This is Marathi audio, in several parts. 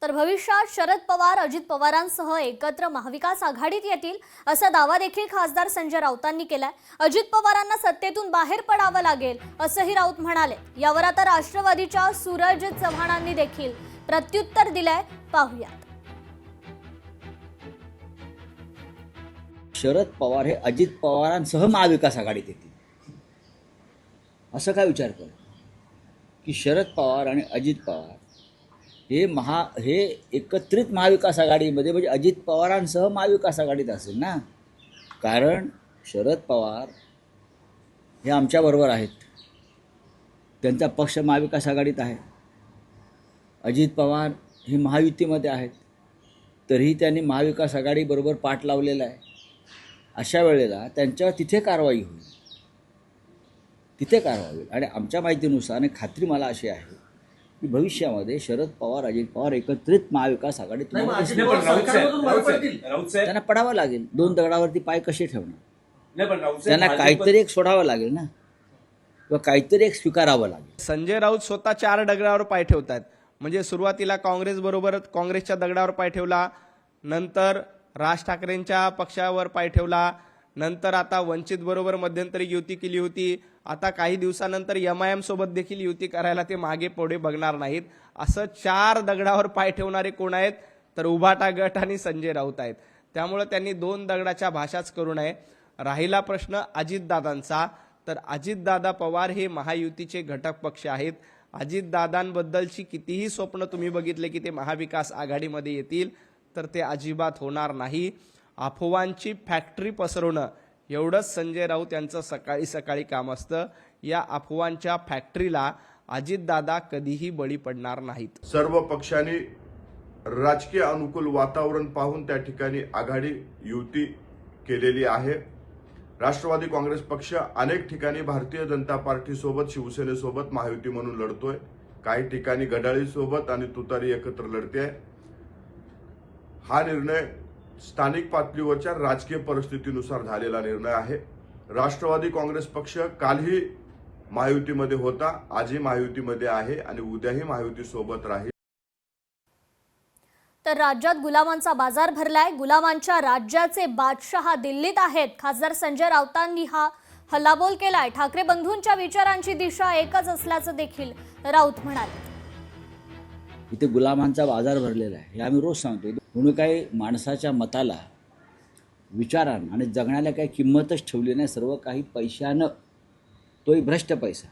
तर भविष्यात शरद पवार अजित पवारांसह एकत्र महाविकास आघाडीत येतील असा दावा देखील खासदार संजय राऊतांनी केलाय। अजित पवारांना सत्तेतून बाहेर पडावं लागेल असंही राऊत म्हणाले। यावर आता राष्ट्रवादीच्या सूरज चव्हाणांनी देखील प्रत्युत्तर दिलंय, पाहूयात। शरद पवार हे अजित पवारांसह महाविकास आघाडीत येतील असं काय विचार कर की शरद पवार आणि अजित पवार हे एकत्रित महाविकास आघाडीमध्ये म्हणजे अजित पवारांसह महाविकास आघाडीत असेल ना। कारण शरद पवार हे आमच्याबरोबर आहेत, त्यांचा पक्ष महाविकास आघाडीत आहे। अजित पवार हे महायुतीमध्ये आहेत, तरीही त्यांनी महाविकास आघाडीबरोबर पाठ लावलेला आहे। अशा वेळेला त्यांच्यावर तिथे कारवाई होईल आणि आमच्या माहितीनुसार आणि खात्री मला अशी आहे की भविष्यामध्ये शरद पवार अजित पवार एकत्रित महाविकास आघाडीत त्यांना पडावं लागेल। दोन दगडावरती पाय कसे ठेवणार? त्यांना काहीतरी एक सोडावं लागेल ना, किंवा काहीतरी एक स्वीकारावं लागेल। संजय राऊत स्वतः 4 दगडावर पाय ठेवतात। म्हणजे सुरुवातीला काँग्रेसच्या दगडावर पाय ठेवला, नंतर राज ठाकरेंच्या पक्षावर पाय ठेवला, नंतर आता वंचित बरोबर मध्यंतरी युती केली होती। आता काही दिवसानंतर MIM सोबत देखील युती करायला ते मागे पुढे बघणार नाहीत। असं 4 दगडावर पाय ठेवणारे कोण आहेत? तर उभाटा गट आणि संजय राऊत आहेत। त्यामुळे त्यांनी 2 दगडाच्या भाषाच करू नये। राहिला प्रश्न अजितदादांचा, तर अजितदादा पवार हे महायुतीचे घटक पक्ष आहेत। अजितदादांबद्दलची कितीही स्वप्न तुम्ही बघितले की ते महाविकास आघाडीमध्ये येतील, तर ते अजिबात होणार नाही। अफवांची फॅक्टरी पसरवणं एवढंच संजय राऊत यांचं सकाळी काम असतं। या अफवांच्या फॅक्टरीला अजितदादा कधीही बळी पडणार नाहीत। सर्व पक्षांनी राजकीय अनुकूल वातावरण पाहून त्या ठिकाणी आघाडी युती केलेली आहे। राष्ट्रवादी काँग्रेस पक्ष अनेक ठिकाणी भारतीय जनता पार्टी सोबत, शिवसेनेसोबत महायुती म्हणून लढतोय। काही ठिकाणी घड्याळी सोबत आणि तुतारी एकत्र लढते। हा निर्णय स्थानिक पातळीवरच्या राजकीय परिस्थितीनुसार झालेला निर्णय आहे। राष्ट्रवादी काँग्रेस पक्ष कालही महायुतीमध्ये होता, आजही महायुतीमध्ये आहे आणि उद्याही महायुती सोबत राहील। तर राज्यात गुलामांचा बाजार भरलाय। गुलामांच्या राज्याचे बादशाह दिल्लीत आहेत। खासदार संजय राऊतांनी हा हल्लाबोल केलाय। ठाकरे बंधूंच्या विचारांची दिशा एकच असल्याचं देखील राऊत म्हणाले। इथे गुलामांचा बाजार भरलेला आहे हे आम्ही रोज सांगतो। म्हणून काही माणसाच्या मताला, विचारांना आणि जगण्याला काही किंमतच ठेवली नाही। सर्व काही पैशानं, तोही भ्रष्ट पैसा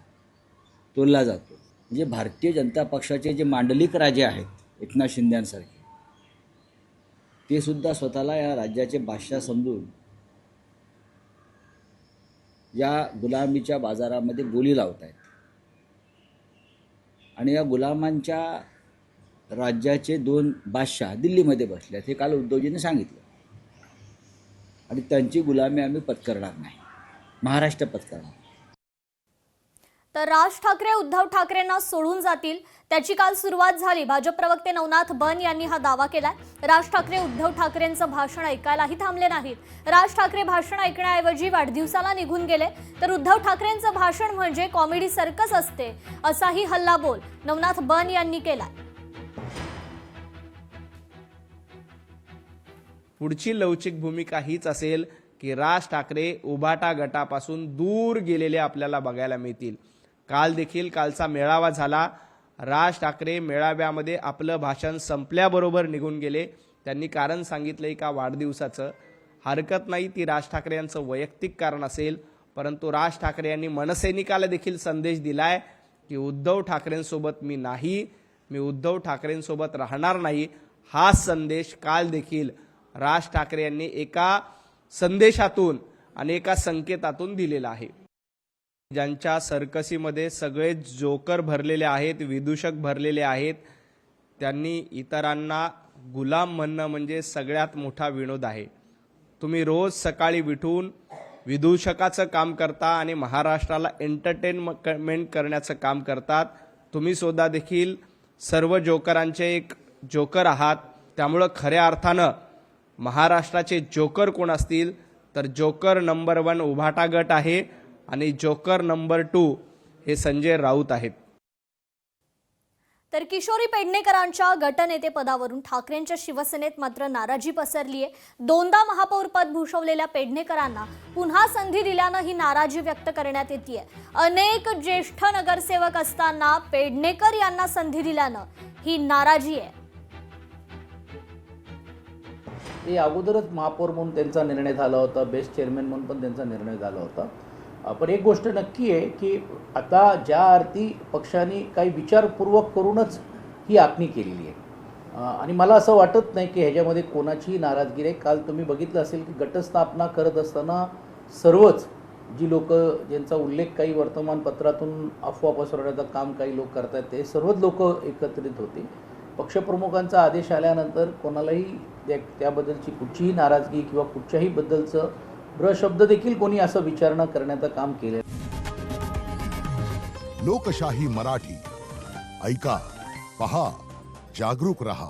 तोलला जातो। म्हणजे भारतीय जनता पक्षाचे जे मांडलिक राजे आहेत एकनाथ शिंदेसारखे, ते सुद्धा स्वतःला या राज्याचे बादशाह समजून या गुलामीच्या बाजारामध्ये बोली लावत आहेत। आणि या गुलामांच्या राज्याचे 2 बादशाह दिल्लीमध्ये बसले आहेत हे काल उद्धवजींनी सांगितलं। आणि त्यांची गुलामी आम्ही पत्करणार नाही, महाराष्ट्र पत्करणार। तर राज ठाकरे उद्धव ठाकरेंना सोडून जातील त्याची काल सुरुवात झाली। भाजप प्रवक्ते नवनाथ बन यांनी हा दावा केलाय। राज ठाकरे उद्धव ठाकरेंचं भाषण ऐकायलाही थांबले नाहीत। राज ठाकरे भाषण ऐकण्याऐवजी वाढदिवसाला निघून गेले, तर उद्धव ठाकरेंचं भाषण म्हणजे कॉमेडी सर्कस असते असाही हल्लाबोल नवनाथ बन यांनी केलाय। पुढची लवचिक भूमिका हीच असेल की राज ठाकरे उभाटा गटापासून दूर गेलेले आपल्याला बघायला मिळतील। कालचा मेळावा झाला। राज ठाकरे मेळाव्यामध्ये आपलं भाषण संपल्याबरोबर निघून गेले। त्यांनी कारण सांगितलं का वाढदिवसाचं। हरकत नाही, ती राज ठाकरे यांचं वैयक्तिक कारण असेल, परंतु राज ठाकरे यांनी मनसैनिकाला देखील संदेश दिलाय की उद्धव ठाकरेंसोबत मी नाही, मी उद्धव ठाकरेंसोबत राहणार नाही। हा संदेश काल देखील राज ठाकरे यांनी एका संदेशातून आणि एका संकेतातून दिलेला आहे। ज्यांच्या सर्कसीमध्ये सगळे जोकर भरलेले आहेत, विदूषक भरलेले आहेत, त्यांनी इतरांना गुलाम म्हणणं म्हणजे सगळ्यात मोठा विनोद आहे। तुम्ही रोज सकाळी उठून विदूषकाचं काम करता आणि महाराष्ट्राला एंटरटेनमेंट करण्याचं काम करतात। तुम्ही सुद्धा देखील सर्व जोकरांचे एक जोकर आहात। त्यामुळे खऱ्या अर्थानं महाराष्ट्राचे जोकर कोण असतील तर जोकर नंबर 1 उभाटा गट आहे आणि जोकर नंबर 2 हे संजय राऊत आहेत। तर किशोरी पेडणेकरांच्या गटनेते पदावरून ठाकरेंच्या शिवसेनेत मात्र नाराजी पसरली आहे। दोनदा महापौरपद भूषवलेल्या पेडणेकरांना पुन्हा संधी दिल्यानं ही नाराजी व्यक्त करण्यात येते। अनेक ज्येष्ठ नगरसेवक असताना पेडणेकर यांना संधी दिल्यानं ही नाराजी आहे। हे अगोदरच महापौर म्हणून त्यांचा निर्णय झाला होता, बेस्ट चेअरमॅन म्हणून पण त्यांचा निर्णय झाला होता। पण एक गोष्ट नक्की आहे की आता ज्या अर्थी पक्षाने काही विचारपूर्वक करूनच ही आखणी केलेली आहे आणि मला असं वाटत नाही की ह्याच्यामध्ये कोणाचीही नाराजगी आहे। काल तुम्ही बघितलं असेल की गटस्थापना करत असताना सर्वच जी लोक ज्यांचा उल्लेख काही वर्तमानपत्रातून अफवा पसरवण्याचं काम काही लोक करतात ते सर्वच लोक एकत्रित होते। पक्षप्रमुखांचा आदेश आल्यानंतर कोणालाही त्याबद्दलची कुठचीही नाराजगी किंवा कुठच्याही बद्दलचं ब्रशब्द देखील कोणी असं विचारणा करण्याचं काम केलं। लोकशाही मराठी ऐका, पहा, जागरूक रहा।